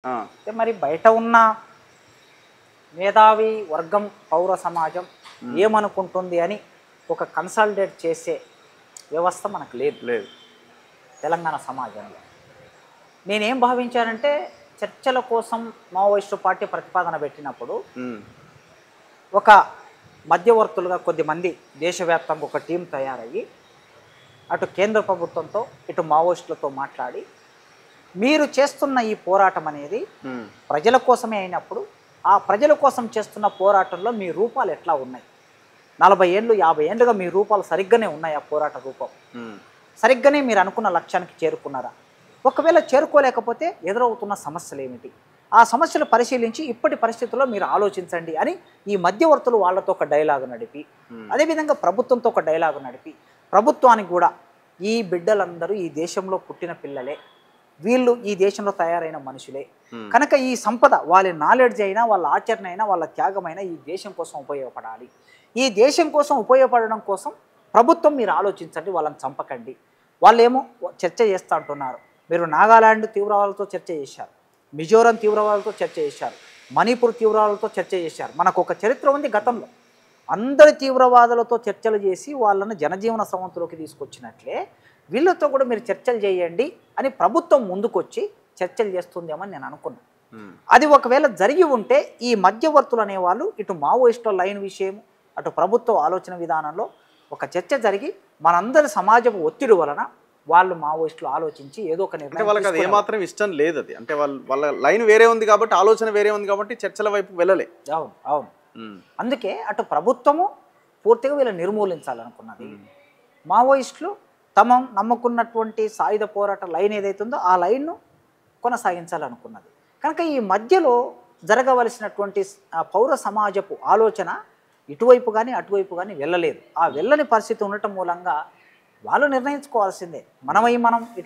ఆ! అయితే మరి బయట ఉన్న మేధావి వర్గం పౌర సమాజం ఏమనుకుంటుంది అని ఒక కన్సల్టేట్ చేసే వ్యవస్థ మనకు లేదు లేదు. తెలంగాణ సమాజంలో. నేనేం భావించానంటే చర్చల కోసం మావోయిస్టు పార్టీ ప్రతిపాదన పెట్టినప్పుడు హ్మ్. ఒక మధ్యవర్తులుగా కొద్దిమంది దేశవ్యాప్తంగా ఒక టీం తయారయ్యి అటు కేంద్ర ప్రభుత్వంతో ఇటు మావోయిస్టులతో మాట్లాడి మీరు చేస్తున్న ఈ పోరాటం అనేది హ్మ్. ప్రజల కోసమే అయినప్పుడు ఆ ప్రజల కోసం చేస్తున్న పోరాటంలో మీ రూపాలు ఎట్లా ఉన్నాయి? 40 ఏళ్ళు 50 ఏళ్ళుగా మీ రూపాలు సరిగ్గానే ఉన్నాయి. ఆ పోరాట రూపం హ్మ్. సరిగ్గానే మీరు అనుకున్న లక్ష్యానికి చేరుకున్నారా? ఒకవేళ చేరుకోలేకపోతే ఎదురవుతున్న సమస్యలు ఏమిటి? ఆ సమస్యలు పరిశీలించి ఇప్పటి పరిస్థితుల్లో మీరు ఆలోచించండి అని ఈ మధ్యవర్తులు వాళ్ళతో ఒక డైలాగు నడిపి, అదేవిధంగా ప్రభుత్వంతో ఒక డైలాగు నడిపి, ప్రభుత్వానికి కూడా ఈ బిడ్డలందరూ ఈ దేశంలో పుట్టిన పిల్లలే, వీళ్ళు ఈ దేశంలో తయారైన మనుషులే కనుక ఈ సంపద వాళ్ళ నాలెడ్జ్ అయినా వాళ్ళ ఆచరణ అయినా వాళ్ళ త్యాగమైనా ఈ దేశం కోసం ఉపయోగపడాలి. ఈ దేశం కోసం ఉపయోగపడడం కోసం ప్రభుత్వం మీరు ఆలోచించండి, వాళ్ళని చంపకండి. వాళ్ళేమో చర్చ చేస్తూ అంటున్నారు. మీరు నాగాలాండ్ తీవ్రవాదులతో చర్చ చేశారు, మిజోరం తీవ్రవాదులతో చర్చ చేశారు, మణిపూర్ తీవ్రవాదులతో చర్చ చేశారు. మనకు ఒక చరిత్ర ఉంది గతంలో. అందరి తీవ్రవాదులతో చర్చలు చేసి వాళ్ళను జనజీవన స్రవంతిలోకి తీసుకొచ్చినట్లే వీళ్ళతో కూడా మీరు చర్చలు చేయండి అని ప్రభుత్వం ముందుకొచ్చి చర్చలు చేస్తుందేమని నేను అనుకున్నాను. అది ఒకవేళ జరిగి ఉంటే ఈ మధ్యవర్తులు అనేవాళ్ళు ఇటు మావోయిస్టుల లైన్ విషయం అటు ప్రభుత్వ ఆలోచన విధానంలో ఒక చర్చ జరిగి మనందరి సమాజపు ఒత్తిడి వలన వాళ్ళు మావోయిస్టులు ఆలోచించి ఏదో ఒక అంటే నిర్ణయం వాళ్ళకి అది తీసుకునేవాళ్ళు. ఏమాత్రం ఇష్టం లేదు అది. అంటే వాళ్ళ లైన్ వేరే ఉంది కాబట్టి, ఆలోచన వేరే ఉంది కాబట్టి చర్చల వైపు వెళ్ళలే. అవును అవును అందుకే అటు ప్రభుత్వము పూర్తిగా వీళ్ళు నిర్మూలించాలనుకున్నది, మావోయిస్టులు తమ నమ్ముకున్నటువంటి సాయుధ పోరాట లైన్ ఏదైతుందో ఆ లైన్ను కొనసాగించాలనుకున్నది. కనుక ఈ మధ్యలో జరగవలసినటువంటి పౌర సమాజపు ఆలోచన ఇటువైపు కానీ అటువైపు కానీ వెళ్ళలేదు. ఆ వెళ్ళని పరిస్థితి ఉండటం మూలంగా వాళ్ళు నిర్ణయించుకోవాల్సిందే. మనం